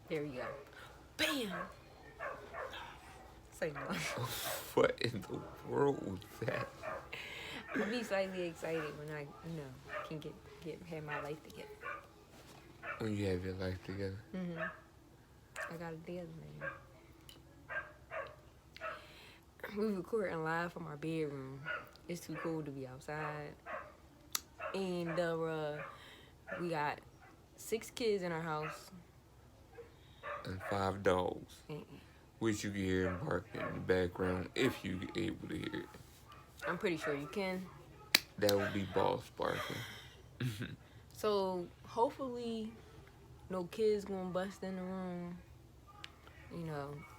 There you go. Bam. Say no. What in the world was that? I'll be slightly excited when I, can get have my life together. When you have your life together. I got it together, man. We recording live from our bedroom. It's too cold to be outside, and we got 6 kids in our house. And 5 dogs. And Which you can hear them barking in the background if you get able to hear it. I'm pretty sure you can. That would be boss barking. So hopefully, no kids gonna bust in the room.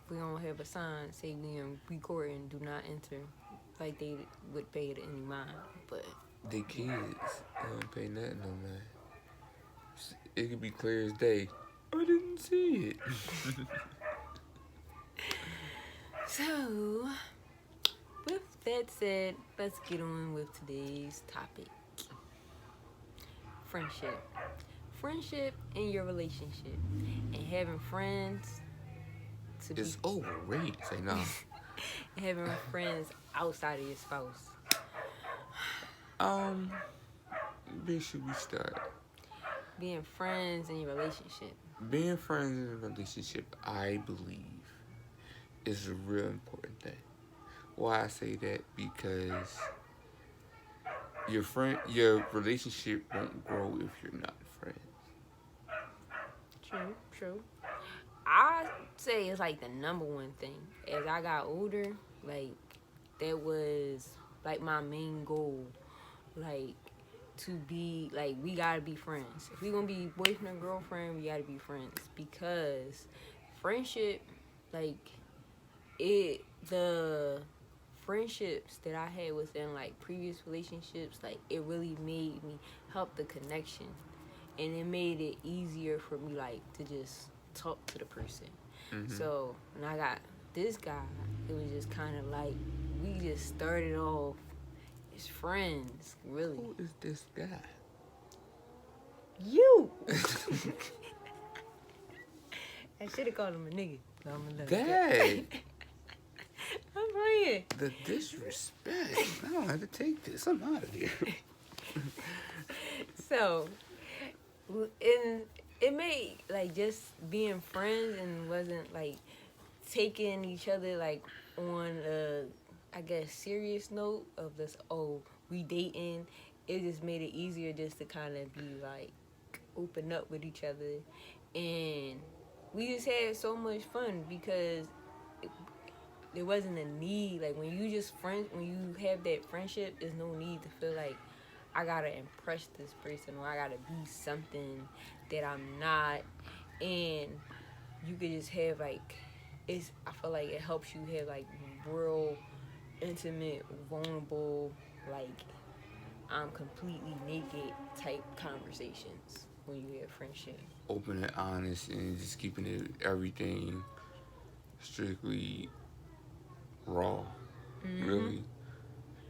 We don't have a sign say we in recording, do not enter, like they would pay it any mind. But They kids. They don't pay nothing on that. It could be clear as day. I didn't see it. so, with that said, let's get on with today's topic: friendship. Friendship in your relationship, and having friends to It's be overrated. Say no. having friends outside of your spouse. Where should we start? Being friends in your relationship. Being friends in a relationship, I believe, is a real important thing. Why I say that? Because your relationship won't grow if you're not friends. True. I say it's like the number one thing. As I got older, like that was like my main goal. Like to be like we gotta be friends. If we gonna be boyfriend and girlfriend, we gotta be friends because friendship, like the friendships that I had within like previous relationships, like it really made me help the connection, and it made it easier for me like to just talk to the person. So when I got this guy, it was just kind of like we just started off as friends, really. Who is this guy? You. I should have called him a nigga. So I'm gonna let him Dang. I'm playing. The disrespect. I don't have to take this. I'm out of here. So, and it made like just being friends and wasn't like taking each other like on a, I guess, serious note of this, oh, we dating. It just made it easier just to kind of be like open up with each other, and we just had so much fun because there wasn't a need. Like when you just friends, when you have that friendship, there's no need to feel like I gotta impress this person or I gotta be something that I'm not. And you could just have like, I feel like it helps you have like real intimate, vulnerable, like I'm completely naked type conversations when you have friendship. Open and honest and just keeping it everything strictly raw. Really.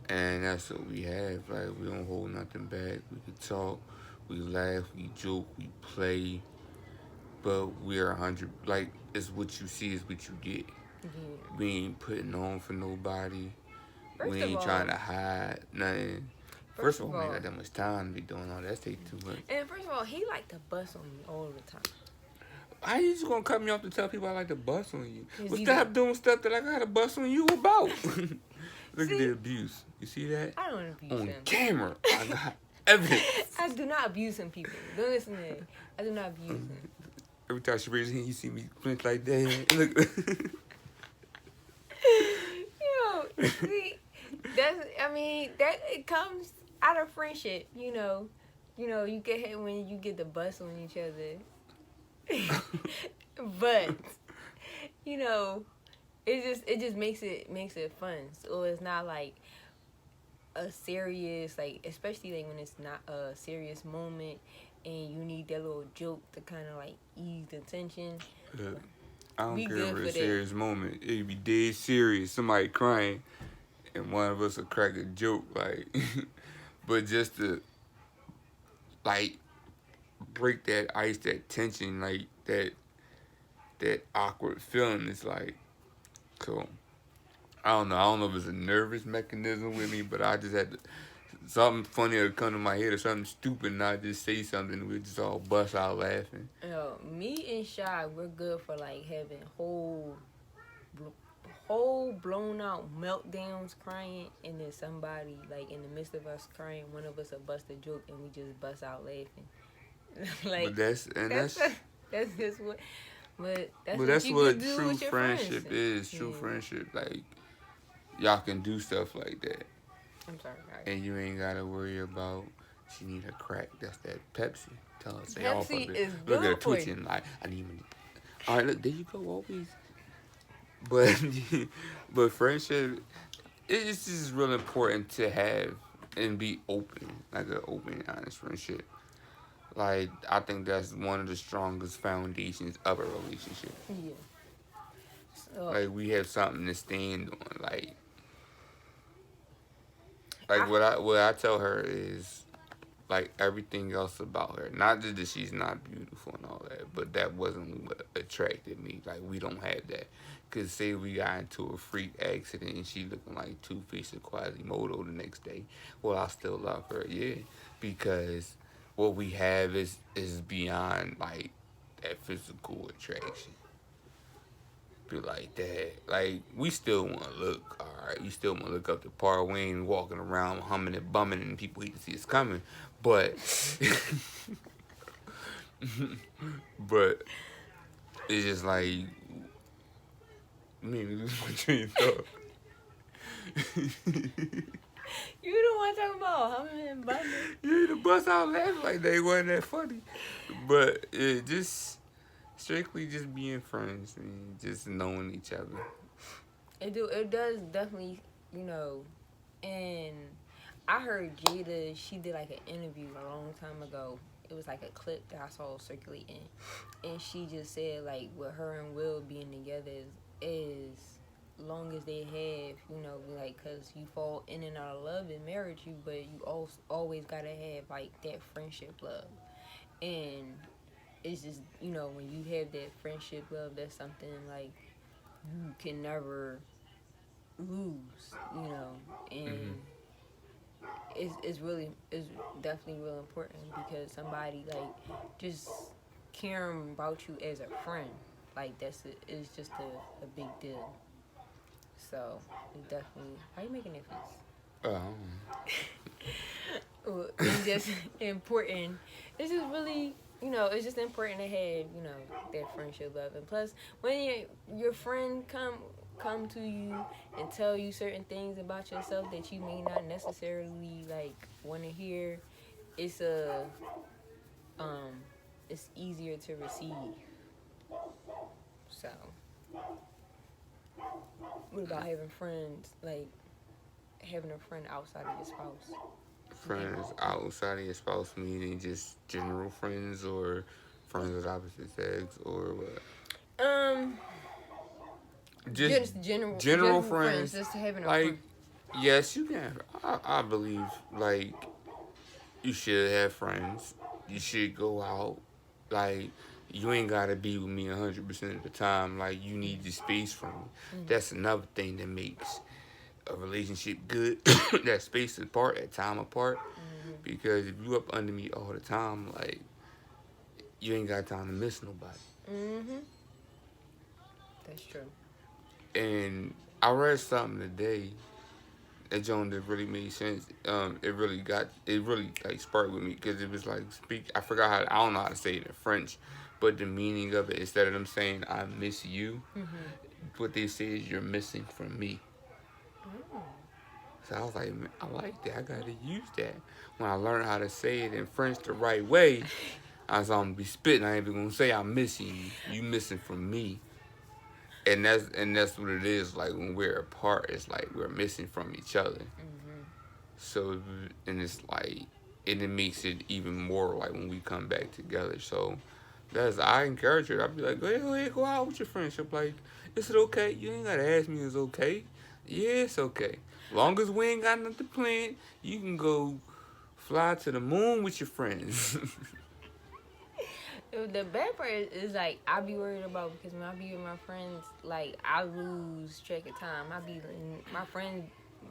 And that's what we have. Like we don't hold nothing back. We can talk, we laugh, we joke, we play. But we're 100. Like it's what you see is what you get. Yeah. We ain't putting on for nobody. First We of ain't all, trying to hide nothing. First of all, we ain't got that much time to be doing all that. That's take too much. and first of all, he like to bust on me all the time. How you just gonna cut me off to tell people I like to bust on you? Well, He stop doing stuff that I gotta bust on you about. Look See? at the abuse. You see that? I don't abuse On him. camera. I got evidence. I do not abuse him, people. Don't listen to me. I do not abuse him. Every time she raises her hand, you see me flinch like that. Look. See, that it comes out of friendship, you get hit when you get the bust on each other. But, it just makes it fun. So it's not like a serious, like, especially like when it's not a serious moment and you need that little joke to kind of like ease the tension. Look, I don't We care good for for a that. serious moment. It could be dead serious, somebody crying, and one of us will crack a joke, like, but just to, like, break that ice, that tension, like, that that awkward feeling. It's like, so I don't know. I don't know if it's a nervous mechanism with me, but I just had to, something funny would come to my head or something stupid, and I just say something, and we just all bust out laughing. Me and Shy, we're good for like having whole blown out meltdowns crying, and then somebody like in the midst of us crying, one of us will bust a joke and we just bust out laughing. Like But that's just what. But that's but what that's you what can do true with your friendship friends. is. True Yeah. friendship, like y'all can do stuff like that, I'm sorry, guys. and you ain't gotta worry about she need a crack. That's that Pepsi. Tell her stay off of Pepsi it. is Look at her good for you. twitching like I need. All right, look there you go. Always. But but friendship, it's just real important to have and be open, like an open, honest friendship. Like I think that's one of the strongest foundations of a relationship. Yeah. So Like we have something to stand on. I What I tell her is like everything else about her. Not just that she's not beautiful and all that, but that wasn't what attracted me. Like we don't have that. Cause say we got into a freak accident and she looking like Two Face or Quasimodo the next day. Well, I still love her, yeah, because what we have is beyond like that physical attraction. Be like that. Like we still want to look, all right. We still want to look up the par. We ain't walking around humming and bumming, and people hate to see us coming. But, but it's just like, maybe lose my train of thought. you don't want to talk about humming and bumming. Yeah, the bus out laughing like they wasn't that funny, but it just strictly just being friends and just knowing each other. It does definitely, and I heard Jada, she did like an interview a long time ago. It was like a clip that I saw circulating, and she just said like with her and Will being together is long as they have, like, cause you fall in and out of love in marriage, but you always gotta have like that friendship love, and it's just when you have that friendship love, that's something like you can never lose, and it's definitely real important because somebody like just caring about you as a friend, like it's just a big deal. So it's definitely, how you making that face? It's just important. It's just really, it's just important to have, that friendship love. And plus, when your friend come to you and tell you certain things about yourself that you may not necessarily like want to hear, it's it's easier to receive. So, what about having friends, like having a friend outside of your spouse? Friends outside of your spouse, meaning just general friends or friends of opposite sex or what? Just general friends. Just having a Like, friend. yes, you can. I believe like you should have friends. You should go out. Like you ain't gotta be with me 100% of the time. Like you need the space from me. That's another thing that makes a relationship good. That space apart, that time apart. Because if you up under me all the time, like you ain't got time to miss nobody. That's true. And I read something today that Joan that really made sense. It really like sparked with me because it was like I forgot I don't know how to say it in French, but the meaning of it, instead of them saying I miss you, what they say is you're missing from me. So I was like, man, I like that. I gotta use that. When I learned how to say it in French the right way, I was gonna be spitting. I ain't even gonna say I'm missing you. You missing from me. And that's what it is. Like when we're apart, it's like we're missing from each other. So and it's like, and it makes it even more like when we come back together. So I encourage her. I'd be like, go ahead, go out with your friends. She'll be like, is it okay? You ain't gotta ask me. It's okay. Yeah, it's okay. Long as we ain't got nothing planned, you can go fly to the moon with your friends. The bad part is like I be worried about because when I be with my friends, like I lose track of time. I be my friends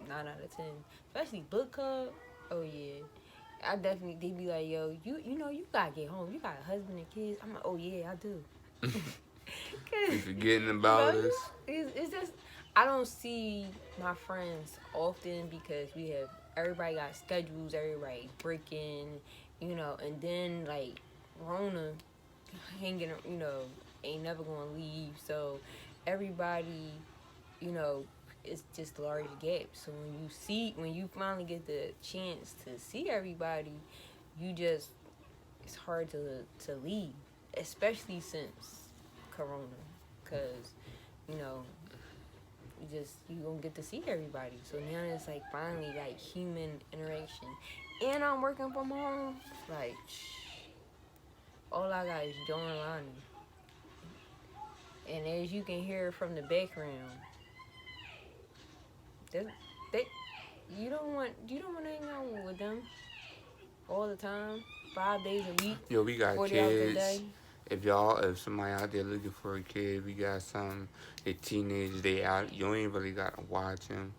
9 out of 10, especially book club. Oh yeah, I definitely they be like, yo, you know you gotta get home. You got a husband and kids. I'm like, oh yeah, I do. You forgetting You about know, us? it's just I don't see my friends often because we have everybody got schedules, everybody breaking, you know, and then like Rona hanging, you know, ain't never gonna leave. So everybody, you know, it's just large gaps. So when you finally get the chance to see everybody, you just it's hard to leave, especially since Corona, cause you know you gonna get to see everybody. So now it's like finally like human interaction, and I'm working from home. Like all I got is Joe and Lonnie, and as you can hear from the background, that they you don't want to hang out with them all the time, 5 days a week, Yo, we got 40 hours a kids. day. If somebody out there looking for a kid, we got some. They teenagers, they out. You ain't really gotta watch them.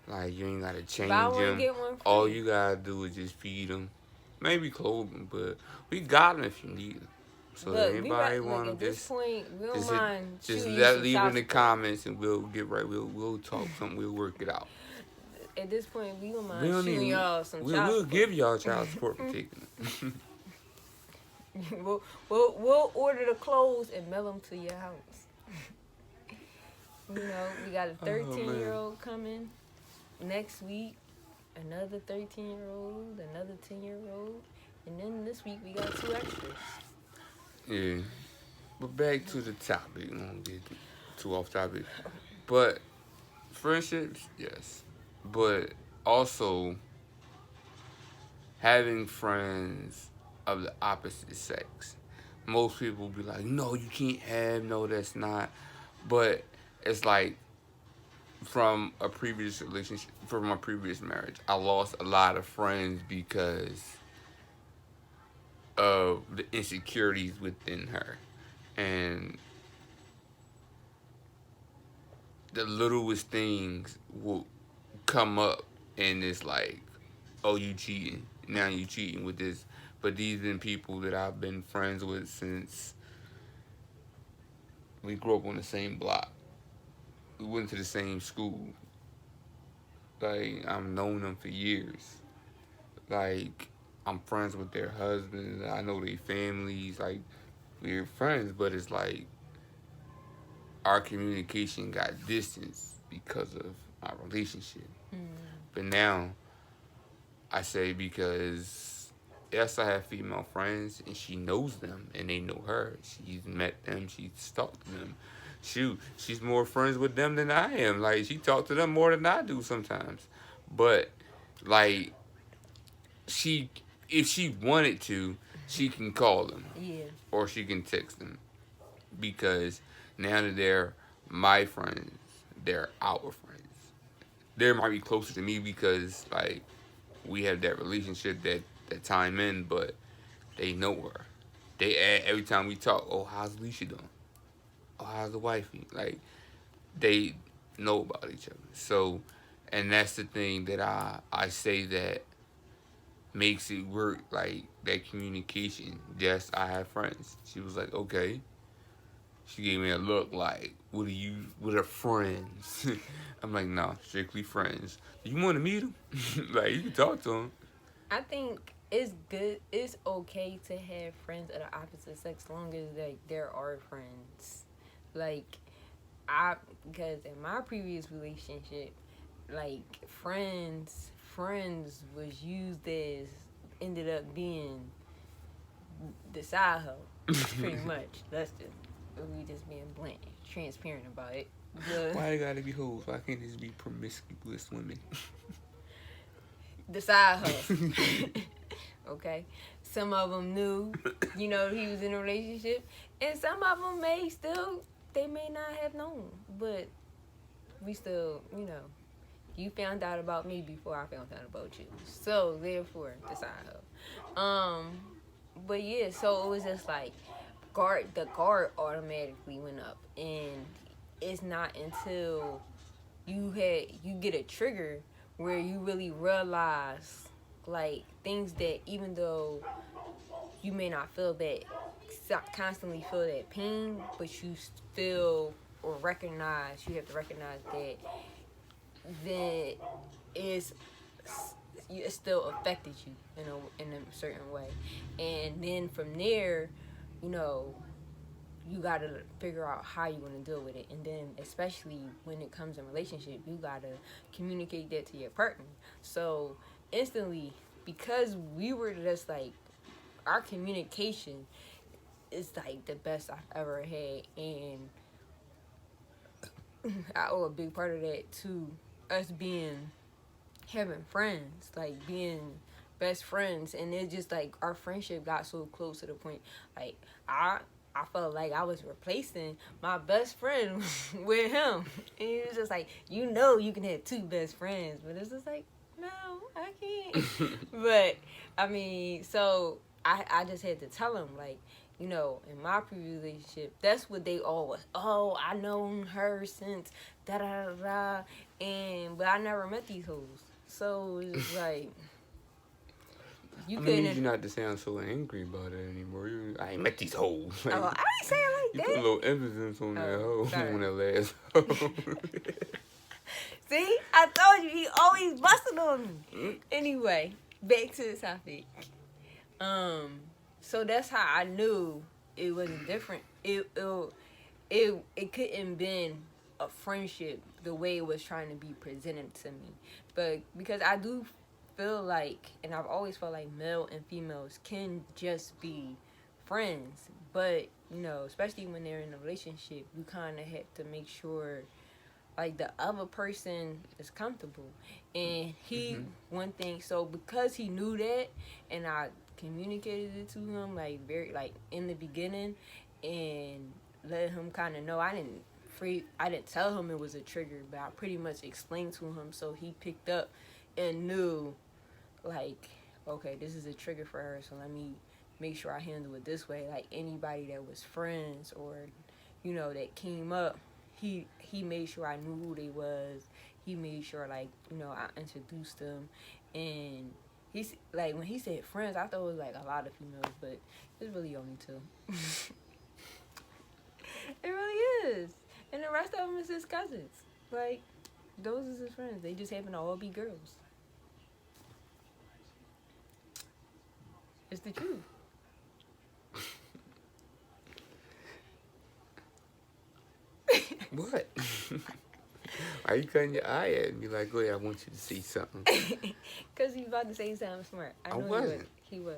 Like you ain't gotta Buy change one them. get one All free. you gotta do is just feed them, maybe clothe them. But we got them if you need them. So if anybody Look want at them, this point. We don't just hit, mind just shooting you let some leave it in child the support. comments and we'll get right. We'll talk something. We'll work it out. At this point, we don't We mind don't shooting even. y'all some We'll, child we'll support. give y'all child support for taking it. We'll order the clothes and mail them to your house. You know, we got a Oh, 13-year-old coming next week, another 13-year-old, another 10-year-old, and then this week we got 2 extras. Yeah. But back to the topic. We don't get too off topic. But friendships, yes. But also having friends of the opposite sex. Most people be like, no, you can't have, no, that's not. But it's like from a previous relationship, from my previous marriage, I lost a lot of friends because of the insecurities within her. And the littlest things will come up and it's like, oh, you cheating. Now you cheating with this. But these been people that I've been friends with since we grew up on the same block. We went to the same school. Like, I've known them for years. Like, I'm friends with their husbands. I know their families. Like, we're friends, but it's like our communication got distance because of our relationship. But now, I say because yes, I have female friends and she knows them and they know her. She's met them, she's talked to them. Shoot, she's more friends with them than I am. Like she talked to them more than I do sometimes. But like she if she wanted to, she can call them Yeah. or she can text them because now that they're my friends, they're our friends. They might be closer to me because like we have that relationship that time in, but they know her. They add every time we talk. Oh, how's Alicia doing? Oh, how's the wifey? Like they know about each other. So, and that's the thing that I say that makes it work. Like that communication. Yes, I have friends. She was like, okay. She gave me a look like, what are friends? I'm like, no, strictly friends. You want to meet them? Like, you can talk to them. I think it's good. It's okay to have friends of the opposite sex, long as like there are friends. Like because in my previous relationship, like friends was used as ended up being the side hoe, pretty much. That's just we just being blunt, transparent about it. Why they gotta be hoes? Why can't this be promiscuous women? The side hoe. Okay, some of them knew, you know, he was in a relationship, and some of them they may not have known, but we still, you know, you found out about me before I found out about you, so therefore the side hoe. But yeah, so it was just like guard automatically went up, and it's not until you get a trigger where you really realize like things that even though you may not feel that constantly feel that pain, but you still or recognize you have to recognize that then it's it still affected you in a certain way, and then from there, you know, you gotta figure out how you want to deal with it, and then especially when it comes in relationship, you gotta communicate that to your partner. So instantly, because we were just like our communication is like the best I've ever had, and I owe a big part of that to us being having friends, like being best friends, and it just like our friendship got so close to the point like I felt like I was replacing my best friend with him, and it was just like you know you can have two best friends, but it's just like no I can't. But I mean, so I just had to tell him like, you know, in my previous relationship, that's what they always, oh, I known her since da da da da, and but I never met these hoes. So it's like you I couldn't. need you not to sound so angry about it anymore. I ain't met these hoes. Like, Oh, I ain't saying like you that. put a little emphasis on that hoe, sorry. on that last hoe. See, I told you he always busted on me. Anyway, back to the topic. So that's how I knew it wasn't different. It couldn't been a friendship the way it was trying to be presented to me, but because I do feel like, and I've always felt like male and females can just be friends, but you know, especially when they're in a relationship, you kind of have to make sure like the other person is comfortable. And he one thing, so because he knew that, and I communicated it to him like very like in the beginning, and let him kind of know I didn't tell him it was a trigger, but I pretty much explained to him, so he picked up and knew like, okay, this is a trigger for her, so let me make sure I handle it this way. Like anybody that was friends or, you know, that came up, he made sure I knew who they was. He made sure like, you know, I introduced them, and he's like when he said friends, I thought it was like a lot of females, but it's really only two. It really is, and the rest of them is his cousins. Like those is his friends. They just happen to all be girls. It's the truth. What? Why you cutting your eye at me like, go ahead, I want you to see something? Cause he's about to say something smart. I wasn't. He was.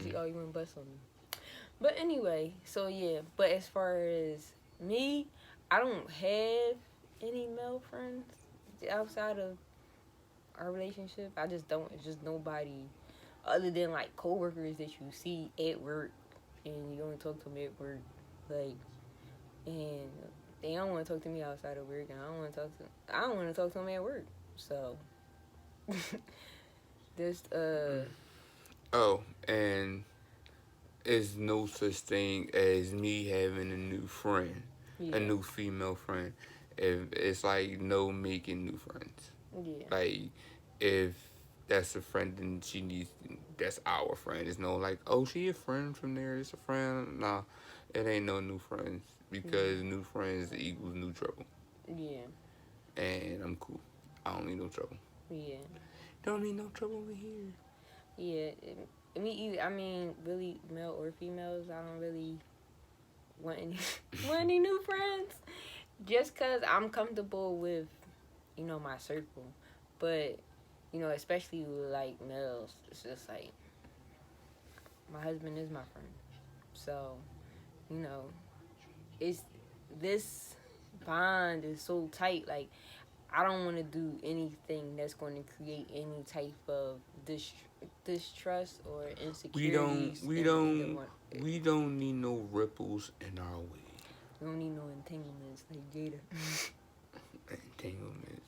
See, oh, you went bust on me. But anyway, so yeah. But as far as me, I don't have any male friends outside of our relationship. I just don't. It's just nobody other than like coworkers that you see at work, and you only talk to them at work, like, and they don't want to talk to me outside of work, and I don't want to talk to them at work. So, just Oh, and it's no such thing as me having a new friend, yeah, a new female friend. If it's like no making new friends. yeah, Like if that's a friend, then that's our friend. It's no like, oh, she a friend from there. It's a friend. Nah, it ain't no new friends because new friends equals new trouble. yeah, And I'm cool. I don't need no trouble. yeah, Don't need no trouble over here. yeah. Me either. I mean, really, male or females, I don't really want any want any new friends. Just cause I'm comfortable with, you know, my circle, but you know, especially with like males, it's just like my husband is my friend, so you know, it's this bond is so tight. Like I don't want to do anything that's going to create any type of distrust or insecurities. We don't need no ripples in our way. We don't need no entanglements like Jada. Entanglement.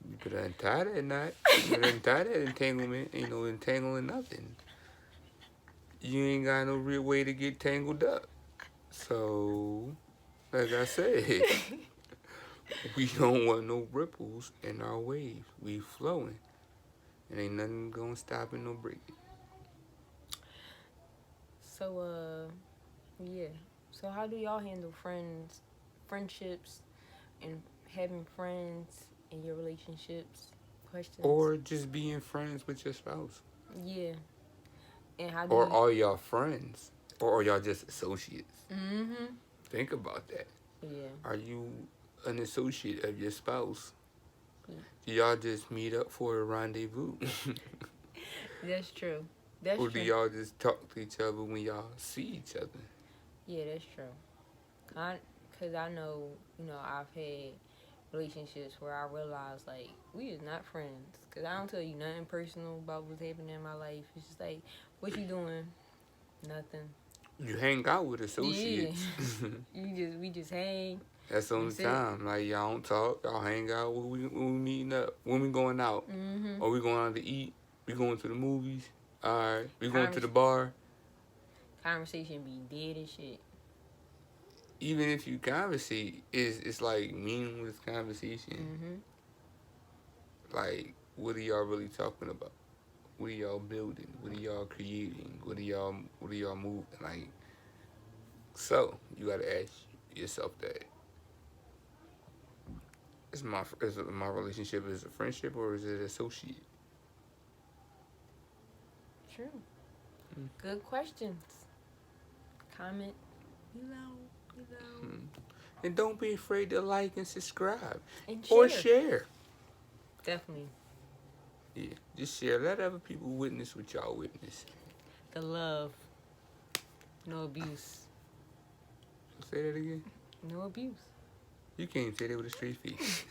You could untie that knot. You could untie that entanglement. Ain't no entangling nothing. You ain't got no real way to get tangled up. So, like I said, we don't want no ripples in our waves. We flowing. And ain't nothing gonna stop it nor break it. So, yeah. So, how do y'all handle friendships, and having friends in your relationships? Questions. Or just being friends with your spouse. Yeah. And how do Or you? are y'all friends? Or are y'all just associates? Mm-hmm. Think about that. Yeah. Are you an associate of your spouse? Mm. Do y'all just meet up for a rendezvous? That's true. That's Or do true. y'all just talk to each other when y'all see each other? Yeah, that's true. Cause I know, I've had relationships where I realized like we is not friends. Cause I don't tell you nothing personal about what's happening in my life. It's just like, what you doing? Nothing. You hang out with Yeah. associates. We just hang. That's the only That's it. time. Like, y'all don't talk. Y'all hang out when we meeting up. When we going out. Mm-hmm. Or we going out to eat. We going to the movies. Alright. We going to the Convers- bar. Conversation be dead as shit. Even if you conversate, it's like meaningless conversation. Mm-hmm. Like, what are y'all really talking about? What are y'all building? What are y'all creating? What are y'all moving? Like, so you gotta ask yourself that. Is my relationship is a friendship or is it associate? True. Mm. Good questions. Comment below. Mm. And don't be afraid to like and subscribe And or share. share. Definitely. Yeah, just share. Let other people witness what y'all witness. The love. No abuse. Say that again. No abuse. You can't say that with a straight face.